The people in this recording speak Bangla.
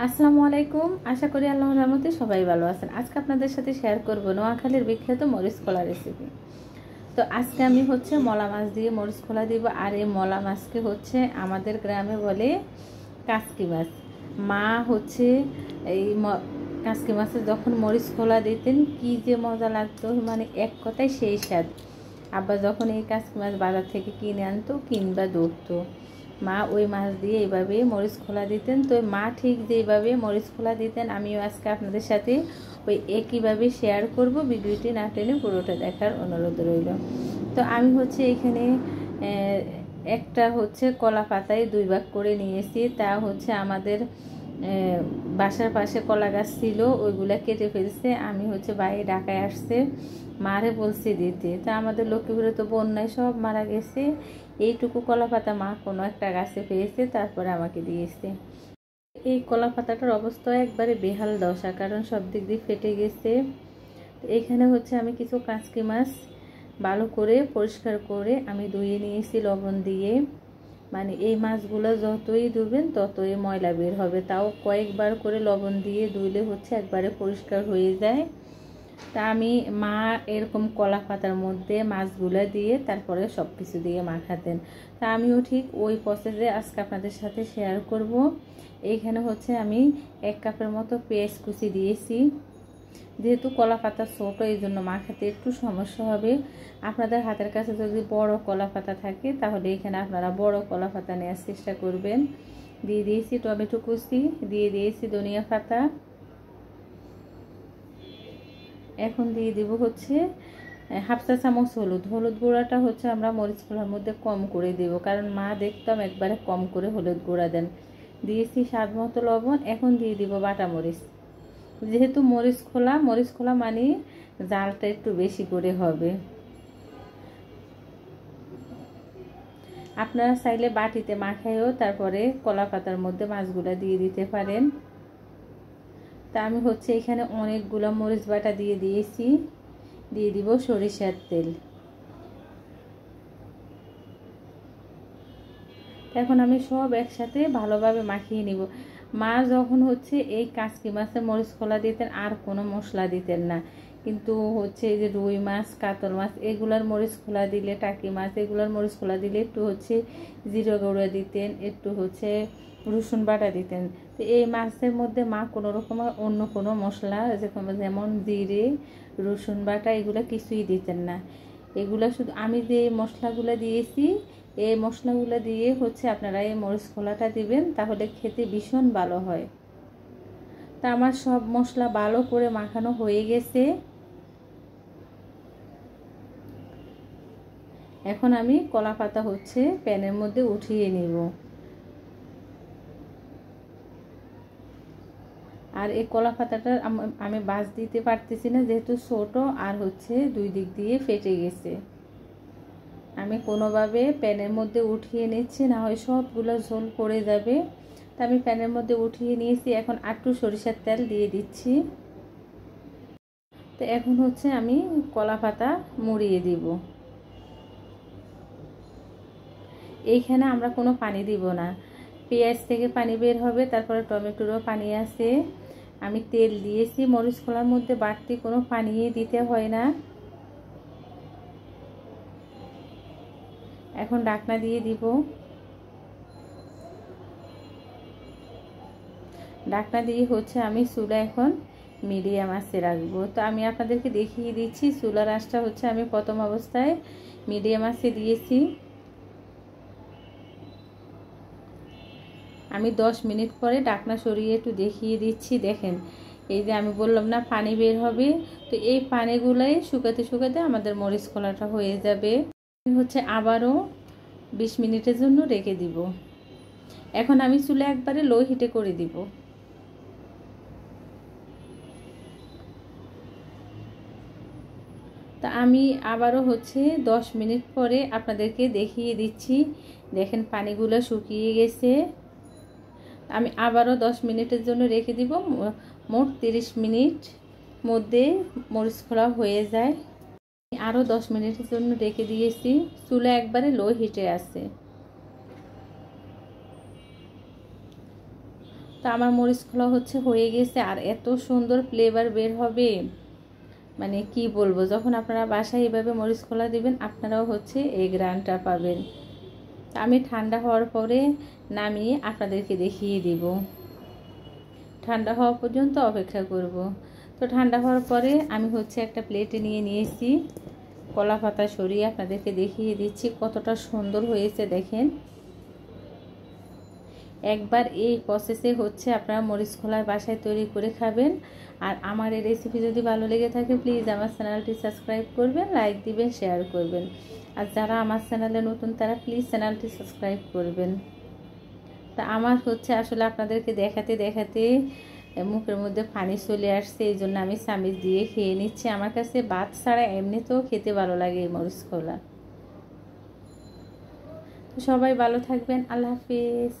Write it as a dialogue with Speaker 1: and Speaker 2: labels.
Speaker 1: আসসালামু আলাইকুম। আশা করি আল্লাহর রহমতে সবাই ভালো আছেন। আজকে আপনাদের সাথে শেয়ার করব নোয়াখালীর বিখ্যাত মরিচ খোলা রেসিপি। তো আজকে আমি মলা মাছ দিয়ে মরিচ খোলা দিব। আর এই মলা মাছকে আমাদের গ্রামে বলে কাসকি মাছ। মা এই কাসকি মাছের যখন মরিচ খোলা দিতেন কি যে মজা লাগতো, মানে এক কথায় সেই স্বাদ। আব্বা যখন এই কাসকি মাছ বাজার থেকে কিনে আনতো কিংবা ধরতো, মা ওই মাছ দিয়ে এইভাবে মরিচ খোলা দিতেন। তো মা ঠিক যেভাবে মরিচ খোলা দিতেন আমিও আজকে আপনাদের সাথে ওই একইভাবে শেয়ার করব। ভিডিওটি না টেনে পুরোটা দেখার অনুরোধ রইল। তো আমি এখানে একটা কলা পাতায় 2 ভাগ করে নিয়েছি। তা আমাদের বাসার পাশে কলা গাছ ছিল, ওইগুলা কেটে ফেলছে। আমি বাইরে ঢাকায় আসছে, মারে বলছি দিতে। তা আমাদের লক্ষ্মীপুরে তো বন্যায় সব মারা গেছে। এইটুকু কলা পাতা মা কোনো একটা গাছে পেয়েছে, তারপরে আমাকে দিয়েছে। এই কলা পাতাটার অবস্থা একবারে বেহাল দশা, কারণ সব দিক দিয়ে ফেটে গেছে। এখানে আমি কিছু কাঁচকি মাছ ভালো করে পরিষ্কার করে আমি ধুয়ে নিয়েছি লবণ দিয়ে। মানে এই মাছগুলো যতই ধুবেন ততই ময়লা বের হবে, তাও কয়েকবার করে লবণ দিয়ে ধুইলে একবারে পরিষ্কার হয়ে যায়। তা আমি মা এরকম কলা পাতার মধ্যে মাছগুলো দিয়ে তারপরে সব কিছু দিয়ে মাখাতেন। তা আমিও ঠিক ওই প্রসেসে আজকে আপনাদের সাথে শেয়ার করব। এইখানে আমি 1 কাপের মতো পেঁয়াজ কুচি দিয়েছি। যেহেতু কলা পাতা ছোট, এই জন্য মাখাতে একটু সমস্যা হবে। আপনাদের হাতের কাছে যদি বড় কলা পাতা থাকে তাহলে এখানে আপনারা বড় কলা পাতা নেওয়ার চেষ্টা করবেন। দিয়ে দিয়েছি টমেটো কুচি, দিয়ে দিয়েছি ধনিয়া পাতা। এখন দিয়ে দিব হাফ চা চামচ হলুদ। হলুদ গুঁড়াটা আমরা মরিচ খোলার মধ্যে কম করে দেব, কারণ মা দেখতাম একবারে কম করে হলুদ গুঁড়া দেন। দিয়েছি স্বাদ মতো লবণ। এখন দিয়ে দিব বাটা মরিচ। যেহেতু মরিচ খোলা মানে জালটা একটু বেশি করে হবে। আপনারা চাইলে বাটিতে মাখাইও তারপরে কলা পাতার মধ্যে মাছগুলা দিয়ে দিতে পারেন। তা আমি এখানে অনেকগুলো মরিচ বাটা দিয়ে দিয়েছি। দিয়ে দিব সরিষার তেল। এখন আমি সব একসাথে ভালোভাবে মাখিয়ে নিব। মা যখন এই কাসকি মাছের মরিচ খোলা দিতেন আর কোনো মশলা দিতেন না, কিন্তু এই যে রুই মাছ, কাতল মাছ এগুলার মরিচ খোলা দিলে, টাকি মাছ এগুলার মরিচ খোলা দিলে একটু জিরা গুঁড়া দিতেন, একটু রসুন বাটা দিতেন। তো এই মাছের মধ্যে মা কোনো রকম অন্য কোনো মশলা যেমন জিরে, রসুন বাটা এগুলো কিছুই দিতেন না। এগুলো শুধু আমি যে মশলাগুলো দিয়েছি, এই মশলাগুলো দিয়ে আপনারা এই মরিচ খোলাটা দিবেন, তাহলে খেতে ভীষণ ভালো হয়। তা আমার সব মশলা ভালো করে মাখানো হয়ে গেছে। এখন আমি কলা পাতা প্যানের মধ্যে উঠিয়ে নিব। আর এই কলা পাতাটা আমি বাজ দিতে পারতেছি না, যেহেতু ছোট আর 2 দিক দিয়ে ফেটে গেছে। আমি কোনোভাবে প্যানের মধ্যে উঠিয়ে নিচ্ছি, না হয় সবগুলো ঝোল পড়ে যাবে। তা আমি প্যানের মধ্যে উঠিয়ে নিয়েছি। এখন একটু সরিষার তেল দিয়ে দিচ্ছি। তো এখন আমি কলা পাতা মুড়িয়ে দিব। এইখানে আমরা কোনো পানি দিব না, পেঁয়াজ থেকে পানি বের হবে, তারপরে টমেটোরও পানি আছে। আমি তেল দিয়েছি মরিচ খোলার মধ্যে, বাড়তি কোনো পানি দিতে হয় না। এখন ঢাকনা দিয়ে দিব। ঢাকনা দিয়ে আমি চুলা এখন মিডিয়াম আঁচে রাখবো। তো আমি আপনাদেরকে দেখিয়ে দিচ্ছি, চুলার আঁচটা আমি প্রথম অবস্থায় মিডিয়াম আঁচে দিয়েছি। আমি 10 মিনিট পরে ঢাকনা সরিয়ে একটু দেখিয়ে দিচ্ছি। দেখেন, এই যে আমি বললাম না পানি বের হবে, তো এই পানিগুলাই শুকাতে শুকাতে আমাদের মরিচ খোলাটা হয়ে যাবে। আবারও 20 মিনিটের জন্য রেখে দিব। এখন আমি চুলা একবারে লো হিটে করে দিব। তা আমি আবারও 10 মিনিট পরে আপনাদেরকে দেখিয়ে দিচ্ছি। দেখেন পানিগুলো শুকিয়ে গেছে। আমি আবারও 10 মিনিটের জন্য রেখে দিব। মোট 30 মিনিট মধ্যে মরিচ খোলা হয়ে যায়। আরও 10 মিনিটের জন্য রেখে দিয়েছি। চুলা একবারে লো হিটে আছে। তো আমার মরিচ খোলা হচ্ছে হয়ে গেছে, আর এত সুন্দর ফ্লেভার বের হবে, মানে কি বলবো। যখন আপনারা বাসায় এভাবে মরিচ খোলা দিবেন আপনারাও হচ্ছে এই গ্রানটা পাবেন। আমি ঠান্ডা হওয়ার পরে নামিয়ে আপনাদেরকে দেখিয়ে দিব। ঠান্ডা হওয়া পর্যন্ত অপেক্ষা করব। তো ঠান্ডা হওয়ার পরে আমি হচ্ছে একটা প্লেটে নিয়ে নিয়েছি, কলা পাতা সরিয়ে আপনাদেরকে দেখিয়ে দিচ্ছি কতটা সুন্দর হয়েছে দেখেন। একবার এই প্রসেসে হচ্ছে আপনারা মরিচ খোলার বাসায় তৈরি করে খাবেন। আর আমার এই রেসিপি যদি ভালো লেগে থাকে প্লিজ আমার চ্যানেলটি সাবস্ক্রাইব করবেন, লাইক দিবেন, শেয়ার করবেন। আর যারা আমার চ্যানেলে নতুন তারা প্লিজ চ্যানেলটি সাবস্ক্রাইব করবেন। তা আমার হচ্ছে আসলে আপনাদেরকে দেখাতে দেখাতে মুখের মধ্যে পানি চলে আসছে, এই জন্য আমি চামচ দিয়ে খেয়ে নিচ্ছি। আমার কাছে ভাত ছাড়া এমনিতেও খেতে ভালো লাগে এই মরিচ খোলা। তো সবাই ভালো থাকবেন, আল্লাহ হাফিজ।